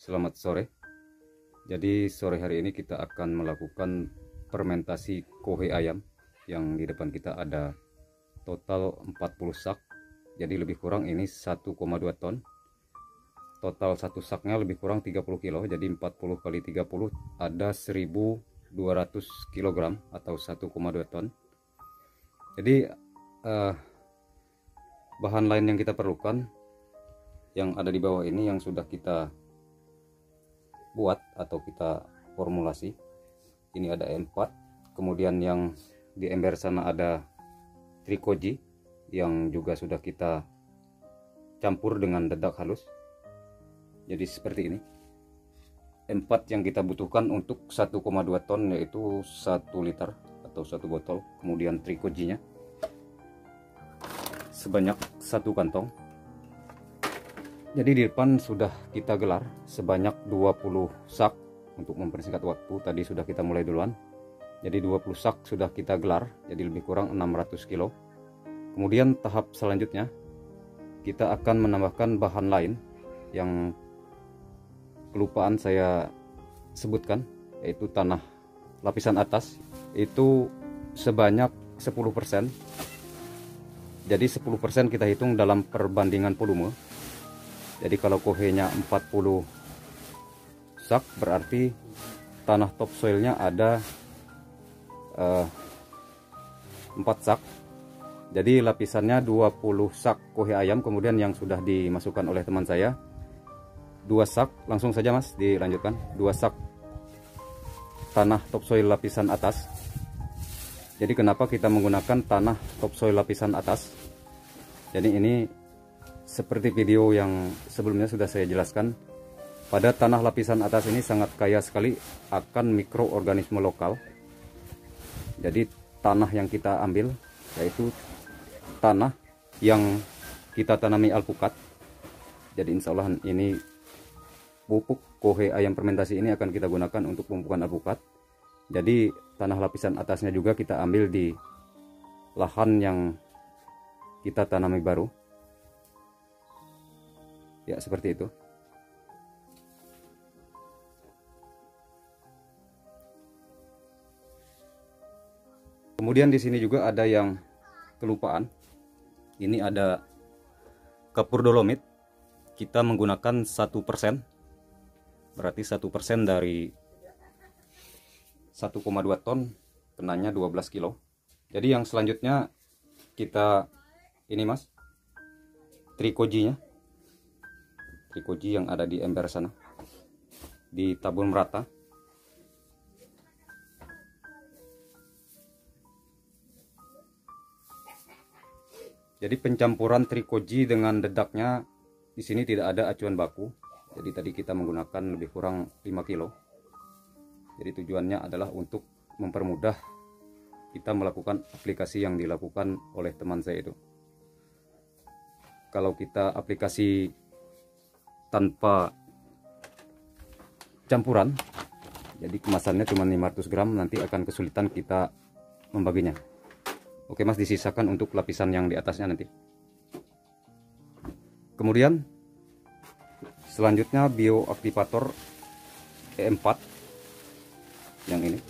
Selamat sore. Jadi sore hari ini kita akan melakukan fermentasi kohe ayam. Yang di depan kita ada total 40 sak. Jadi lebih kurang ini 1,2 ton. Total satu saknya lebih kurang 30 kilo. Jadi 40 kali 30 ada 1200 kg atau 1,2 ton. Jadi bahan lain yang kita perlukan yang ada di bawah ini yang sudah kita buat atau kita formulasi. Ini ada E4, kemudian yang di ember sana ada trikoji yang juga sudah kita campur dengan dedak halus. Jadi seperti ini. E4 yang kita butuhkan untuk 1,2 ton yaitu 1 liter atau 1 botol. Kemudian trikojinya sebanyak 1 kantong. Jadi di depan sudah kita gelar sebanyak 20 sak untuk mempersingkat waktu. Tadi sudah kita mulai duluan. Jadi 20 sak sudah kita gelar, jadi lebih kurang 600 kilo. Kemudian tahap selanjutnya kita akan menambahkan bahan lain yang kelupaan saya sebutkan, yaitu tanah lapisan atas. Itu sebanyak 10%. Jadi 10% kita hitung dalam perbandingan volume. Jadi kalau kohenya 40 sak berarti tanah topsoilnya ada 4 sak. Jadi lapisannya 20 sak kohe ayam, kemudian yang sudah dimasukkan oleh teman saya 2 sak. Langsung saja Mas dilanjutkan. 2 sak tanah topsoil lapisan atas. Jadi kenapa kita menggunakan tanah topsoil lapisan atas? Jadi ini seperti video yang sebelumnya sudah saya jelaskan, pada tanah lapisan atas ini sangat kaya sekali akan mikroorganisme lokal. Jadi tanah yang kita ambil yaitu tanah yang kita tanami alpukat. Jadi insya Allah ini pupuk kohe ayam fermentasi ini akan kita gunakan untuk pemupukan alpukat. Jadi tanah lapisan atasnya juga kita ambil di lahan yang kita tanami baru. Ya, seperti itu. Kemudian di sini juga ada yang kelupaan. Ini ada kapur dolomit. Kita menggunakan 1%. Berarti 1% dari 1,2 ton kenanya 12 kilo. Jadi yang selanjutnya kita ini Mas, trikojinya. Trikoji yang ada di ember sana ditabur merata. Jadi pencampuran trikoji dengan dedaknya di sini tidak ada acuan baku. Jadi tadi kita menggunakan lebih kurang 5 kilo. Jadi tujuannya adalah untuk mempermudah kita melakukan aplikasi yang dilakukan oleh teman saya itu. Kalau kita aplikasi tanpa campuran, jadi kemasannya cuma 500 gram, nanti akan kesulitan kita membaginya. Oke Mas, disisakan untuk lapisan yang di atasnya nanti. Kemudian selanjutnya bioaktivator E4 yang ini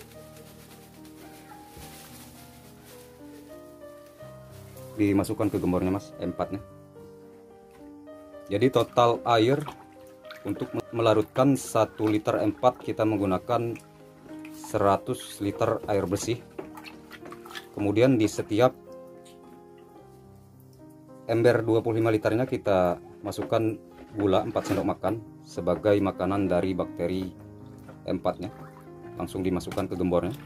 dimasukkan ke gembornya Mas, E4 nya. Jadi total air untuk melarutkan 1 liter E4 kita menggunakan 100 liter air bersih. Kemudian di setiap ember 25 liternya kita masukkan gula 4 sendok makan sebagai makanan dari bakteri E4 nya. Langsung dimasukkan ke gembornya.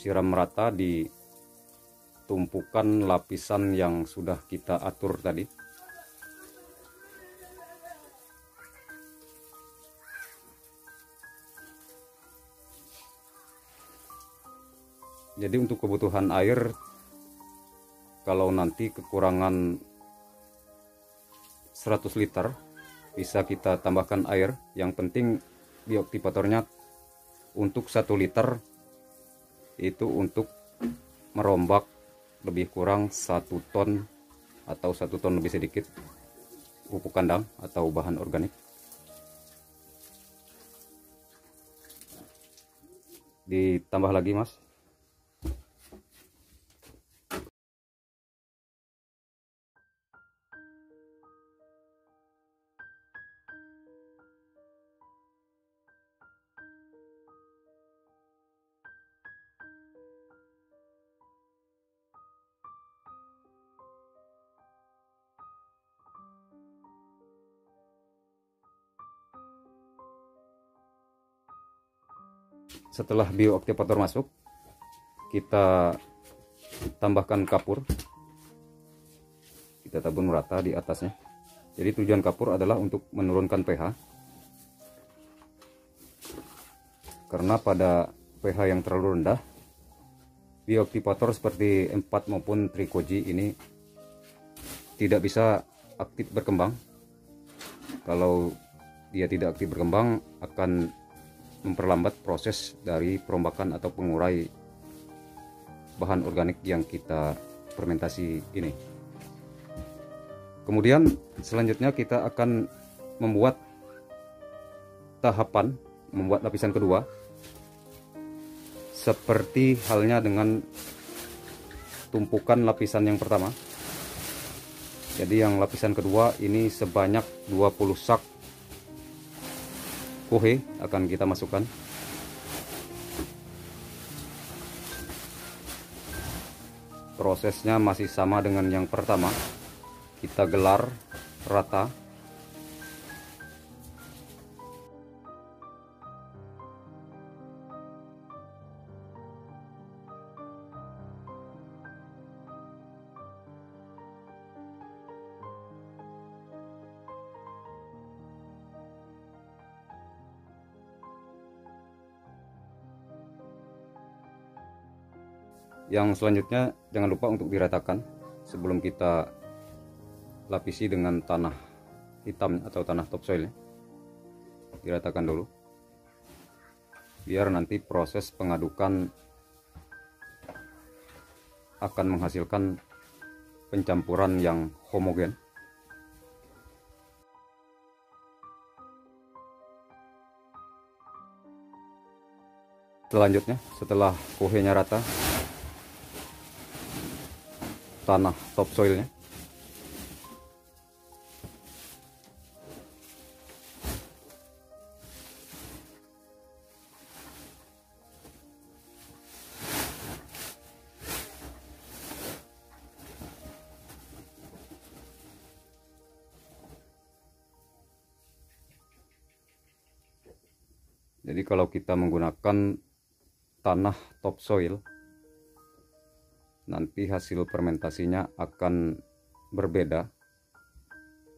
siram merata di tumpukan lapisan yang sudah kita atur tadi. Jadi untuk kebutuhan air, kalau nanti kekurangan 100 liter, bisa kita tambahkan air. Yang penting bioaktivatornya untuk 1 liter itu untuk merombak lebih kurang 1 ton atau 1 ton lebih sedikit pupuk kandang atau bahan organik. Ditambah lagi mas. Setelah bioaktivator masuk, kita tambahkan kapur, kita tabur merata di atasnya. Jadi tujuan kapur adalah untuk menurunkan pH, karena pada pH yang terlalu rendah, bioaktivator seperti M4 maupun Tricoji ini tidak bisa aktif berkembang. Kalau dia tidak aktif berkembang, akan memperlambat proses dari perombakan atau pengurai bahan organik yang kita fermentasi ini. Kemudian selanjutnya kita akan membuat membuat lapisan kedua, seperti halnya dengan tumpukan lapisan yang pertama. Jadi yang lapisan kedua ini sebanyak 20 sak kohe akan kita masukkan. Prosesnya masih sama dengan yang pertama. Kita gelar rata. Yang selanjutnya jangan lupa untuk diratakan sebelum kita lapisi dengan tanah hitam atau tanah topsoil. Diratakan dulu biar nanti proses pengadukan akan menghasilkan pencampuran yang homogen. Selanjutnya setelah kohenya rata, tanah topsoilnya jadi kalau kita menggunakan tanah topsoil, nanti hasil fermentasinya akan berbeda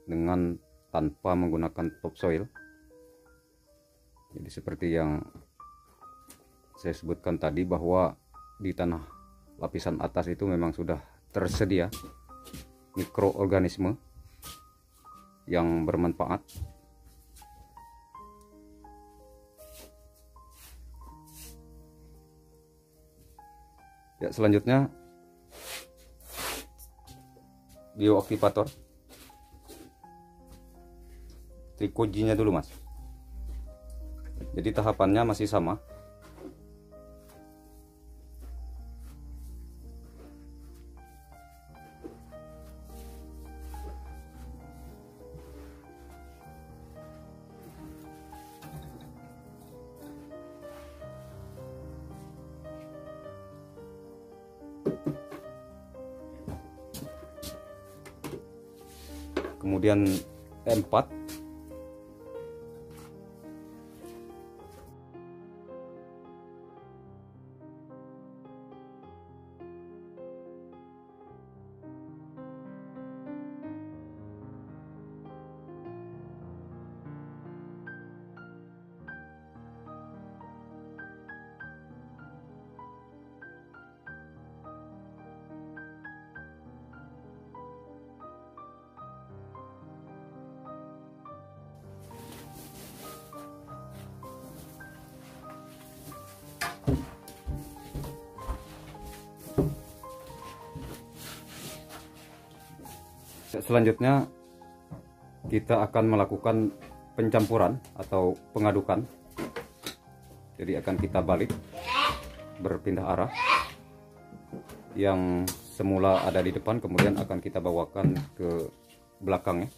dengan tanpa menggunakan topsoil. Jadi seperti yang saya sebutkan tadi, bahwa di tanah lapisan atas itu memang sudah tersedia mikroorganisme yang bermanfaat. Ya, selanjutnya bioaktivator Tricojinya dulu mas. Jadi tahapannya masih sama. Kemudian M4, selanjutnya kita akan melakukan pencampuran atau pengadukan. Jadi akan kita balik, berpindah arah. Yang semula ada di depan kemudian akan kita bawakan ke belakangnya.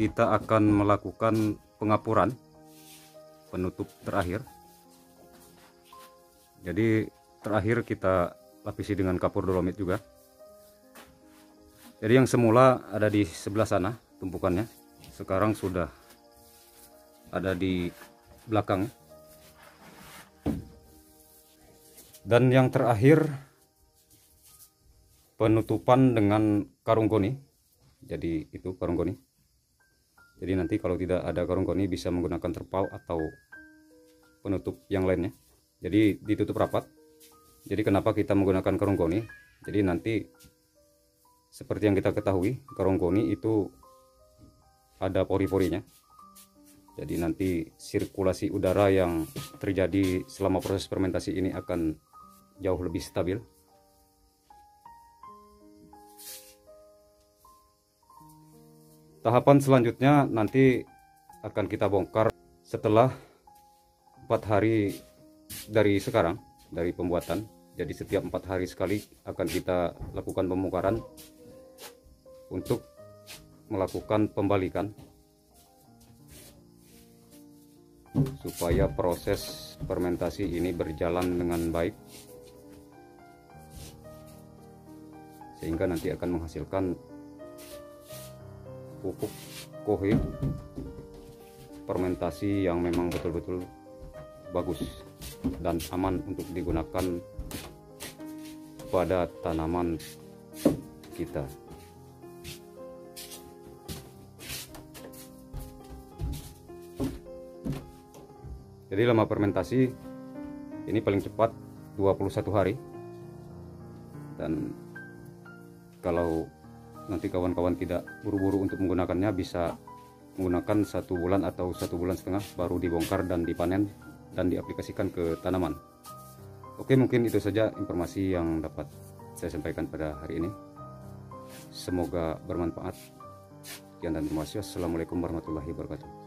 Kita akan melakukan pengapuran penutup terakhir. Jadi terakhir kita lapisi dengan kapur dolomit juga. Jadi yang semula ada di sebelah sana tumpukannya, sekarang sudah ada di belakang. Dan yang terakhir penutupan dengan karung goni. Jadi itu karung goni. Jadi nanti kalau tidak ada karung goni bisa menggunakan terpal atau penutup yang lainnya. Jadi ditutup rapat. Jadi kenapa kita menggunakan karung goni? Jadi nanti seperti yang kita ketahui, karung goni itu ada pori-porinya. Jadi nanti sirkulasi udara yang terjadi selama proses fermentasi ini akan jauh lebih stabil. Tahapan selanjutnya nanti akan kita bongkar setelah 4 hari dari sekarang, dari pembuatan. Jadi setiap 4 hari sekali akan kita lakukan pembongkaran untuk melakukan pembalikan supaya proses fermentasi ini berjalan dengan baik, sehingga nanti akan menghasilkan pupuk kohe fermentasi yang memang betul-betul bagus dan aman untuk digunakan pada tanaman kita. Jadi lama fermentasi ini paling cepat 21 hari, dan kalau nanti kawan-kawan tidak buru-buru untuk menggunakannya bisa menggunakan 1 bulan atau 1,5 bulan baru dibongkar dan dipanen dan diaplikasikan ke tanaman. Oke, mungkin itu saja informasi yang dapat saya sampaikan pada hari ini. Semoga bermanfaat. Sekian dan terima kasih. Assalamualaikum warahmatullahi wabarakatuh.